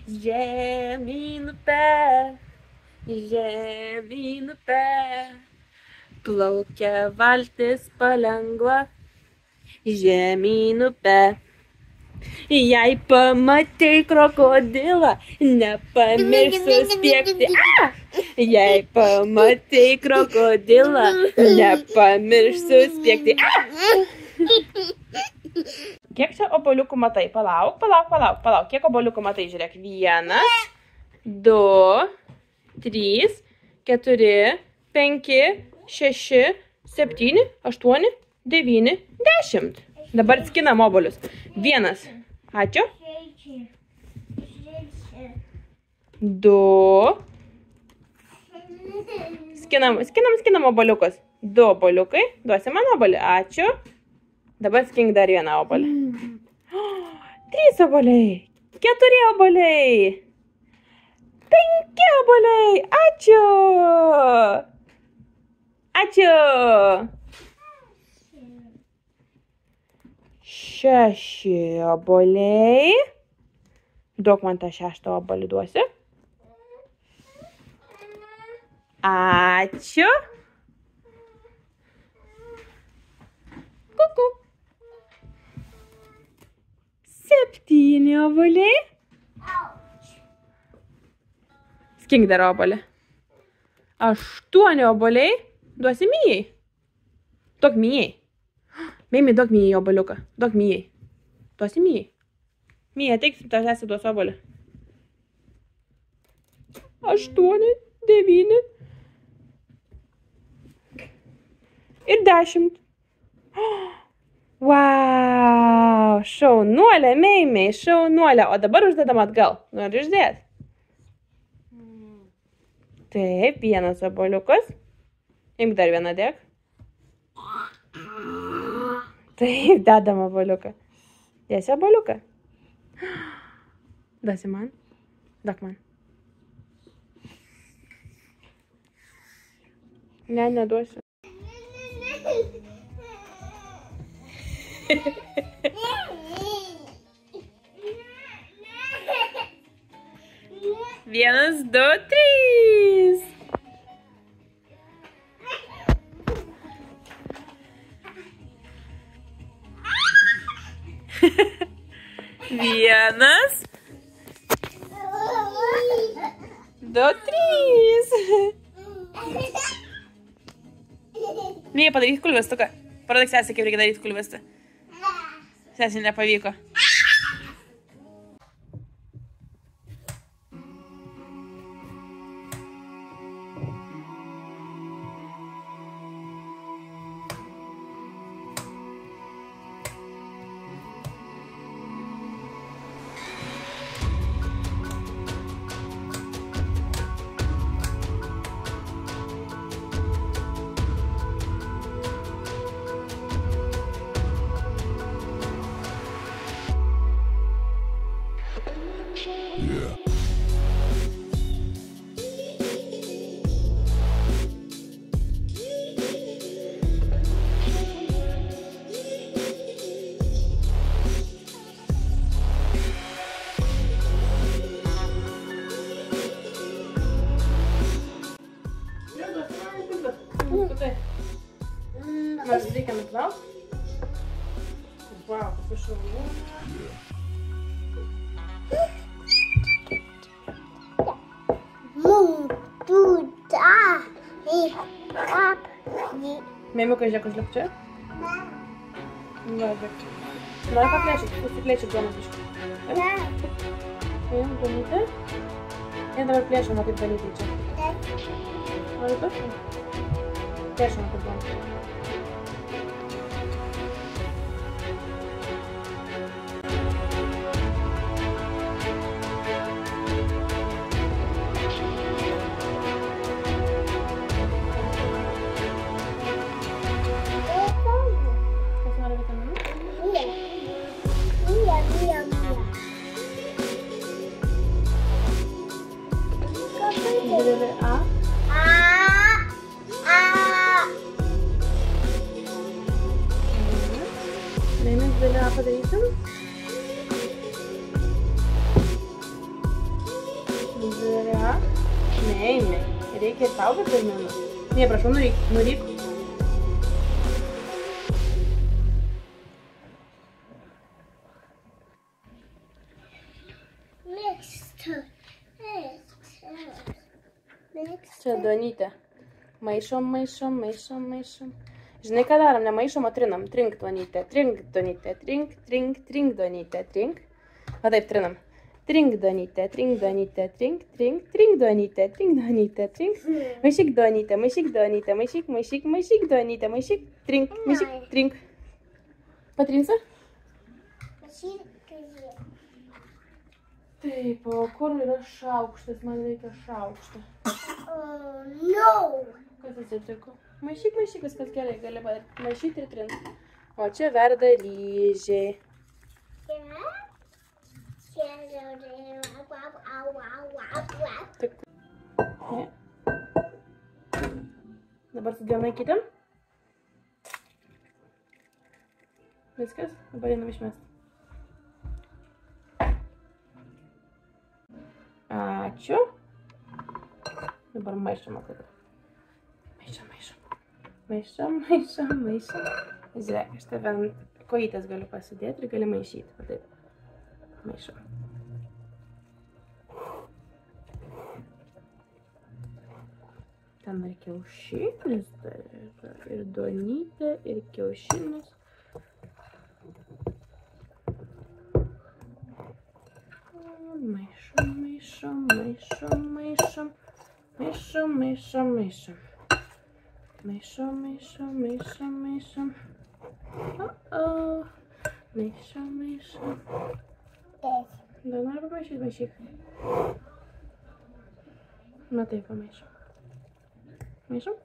Žemyn upe, plaukia valtis palengva, žemyn upe. Jei pamatei krokodilą, nepamiršk suspiegti. Jei pamatei krokodilą, nepamiršk suspiegti. Kiek čia obuoliukų matai? Palauk. Kiek obuoliukų matai? Žiūrėk. 1, 2, 3, 4, 5, 6, 7, 8, 9, 10. Dabar skinam obuolius. 1. Ačiū. 2. Skinam obuoliukus. 2 obuoliukai. Duosi man obuolį. Ačiū. Dabar skink dar 1 obuolį. 3 obuoliai. 4 obuoliai. 5 obuoliai. Ačiū. Ačiū. 6 obuoliai. Duok man tą 6 obuolį duosi. Ačiū. Kuku. 7 obuoliai. Skink dar obuolį. 8 obuoliai. Duosi Mijai. Duok Mijai. Meimi, duok Mijai obuoliuką. Duok Mijai. Duosi Mijai. Mija, ateik, tau sesė duos obuolį. 8, 9 ir 10. Wow, šaunuolė, Meimiai, šaunuolė. O dabar uždedam atgal. Nori uždėti? Taip, 1 obuoliukas. Imk dar 1 dėk. Taip, dedam obuoliuką. Dėsi obuoliuką. Duosi man. Duok man. Ne, neduosiu. Vienas, 2, 3. Vienas, 2, 3. Mija, padaryk kulvestuką. Parodyk sesė, kaip reikia daryti kulvestą. Sesė nepavyko. Nors reikia nuplaut. Vau, kokia šaunu. Mėmiukai, žiūrėk, užliuk čia. Va, žiūrėk. Nori paplėšyti, susiplėšyti duoną biškį. Ne. Paim, duonytę. Ir dabar plėšama kaip dalyti čia. Nori paškai? Plėšama kaip duoną. Didelį A. Mėmis didelį A padarysim. reikia ir tau, bet pirmiau. Ne, prašau, nuryk. Čia duonytė. Maišom. Žinai, ką darom, nemaišom, o trinam. Trink duonytė, trink duonytė, trink. O taip, trinam. Trink duonytė, trink duonytė, maišyk duonytę, maišyk duonytę, trink. Patrinsi? Taip, o kur yra šaukštas? Man reikia šaukštą. Kas atsitiko? Maišyk, viskas gerai, gali maišyti ir trinti. O čia verda ryžiai. Dabar sudėjom laikytėm. Viskas, dabar einam išmesti. Ačiū. Dabar maišom. Maišom. Žiūrėk, aš tave ant kojytės galiu pasidėti ir gali maišyti. Va taip. Maišom. Ten ir kiaušinis, ir duonytė, ir kiaušinis. Maišom. Maišom. Dar noriu pamaišyk. Na taip, pamaišom. Maišom?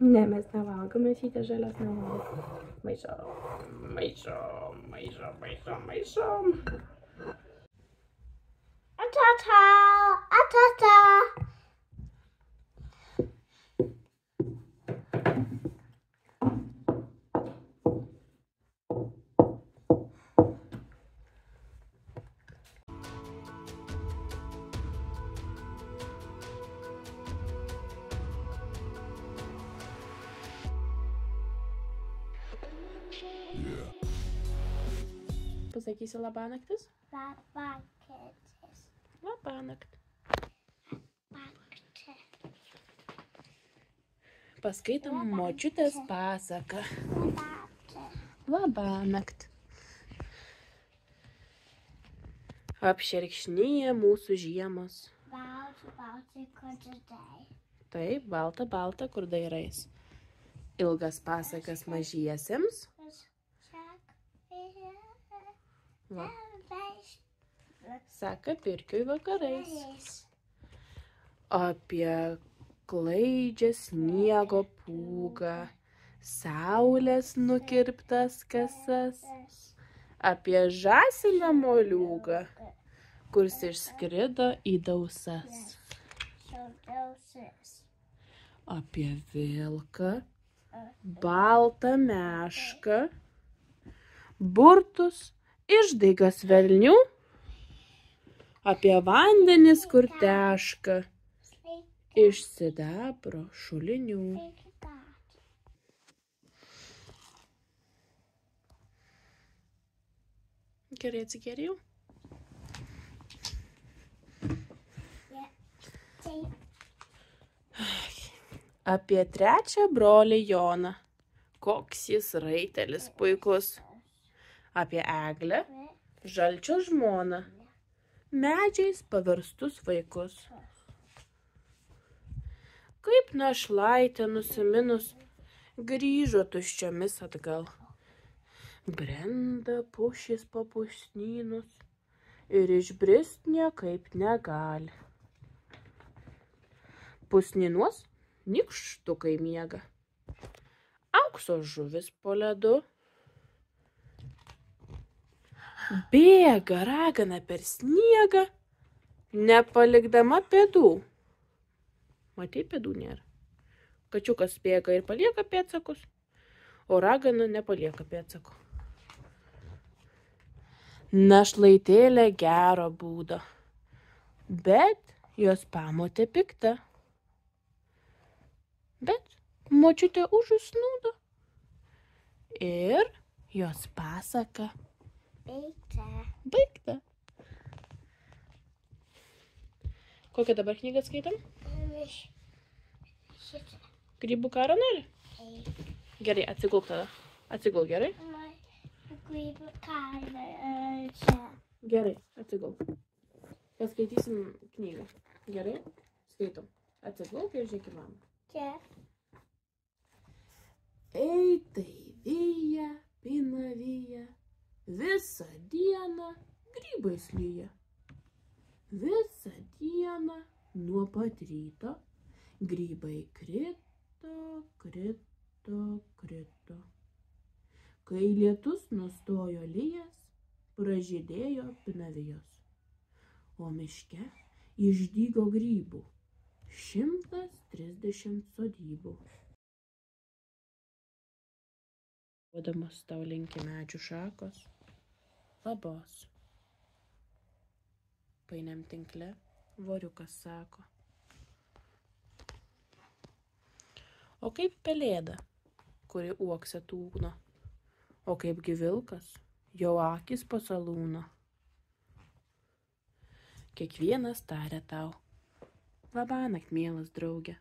Ne, mes nevalgom, mes šitą žalias nevalgom. Maišom. Atata! Pasakysi labanaktis? Labanaktis. Labanakt. Paskaitom močiutės pasaką. Labanakt. Apšerkšnyja mūsų žiemos. Balta, kurdai. Taip, balta, kur dairais. Ilgas pasakas mažiesiems. Va. Seka pirkiui vakarais. Apie klaidžią sniego pūgą, saulės nukirptas kasas, apie žąsiną moliūgą, kurs išskrido į dausas. Apie vilką, baltą mešką, burtus, išdaigas velnių, apie vandenis, kur teška, iš sidabro šulinių. Gerai atsigėrėjau? Apie trečią brolį Joną, koks jis raitelis puikus. Apie Eglę, žalčio žmoną, medžiais paverstus vaikus. Kaip našlaitė nusiminus, grįžo tuščiomis atgal. Brenda pušis po pusnynus ir išbrist niekaip negali. Pusnynuos nykštukai miega, aukso žuvis po ledu. Bėga ragana per sniegą, nepalikdama pėdų. Matei, pėdų nėra. Kačiukas bėga ir palieka pėdsakus, o ragana nepalieka pėdsakų. Našlaitėlė gero būdo, bet jos pamotė pikta. Bet močiutė užusnūdo. Ir jos pasaka baigta. Kokią dabar knygą skaitam? Šitą. Grybų karą nori? Gerai, atsigulk tada. Atsigulk, gerai? Grybų karą čia. Gerai, atsigulk. Paskaitysim knygą. Gerai? Skaitom. Atsigulk ir žiūrėk į mamą. Čia. Ei, tai vyja, pina vyja, visą dieną grybais lyja. Visą dieną nuo pat ryto grybai krito, krito, krito. Kai lietus nustojo lyjas, pražydėjo pinavijos. O miške išdygo grybų 130 sodybų. Duodamos tau linki medžių šakos, labos. Painiam tinkle voriukas sako. O kaip pelėda, kuri uokse tūno, o kaipgi vilkas, jo akys po salūno. Kiekvienas taria tau, labanakt, mielas drauge,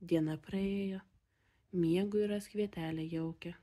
diena praėjo, miegui rask vietelę jaukia.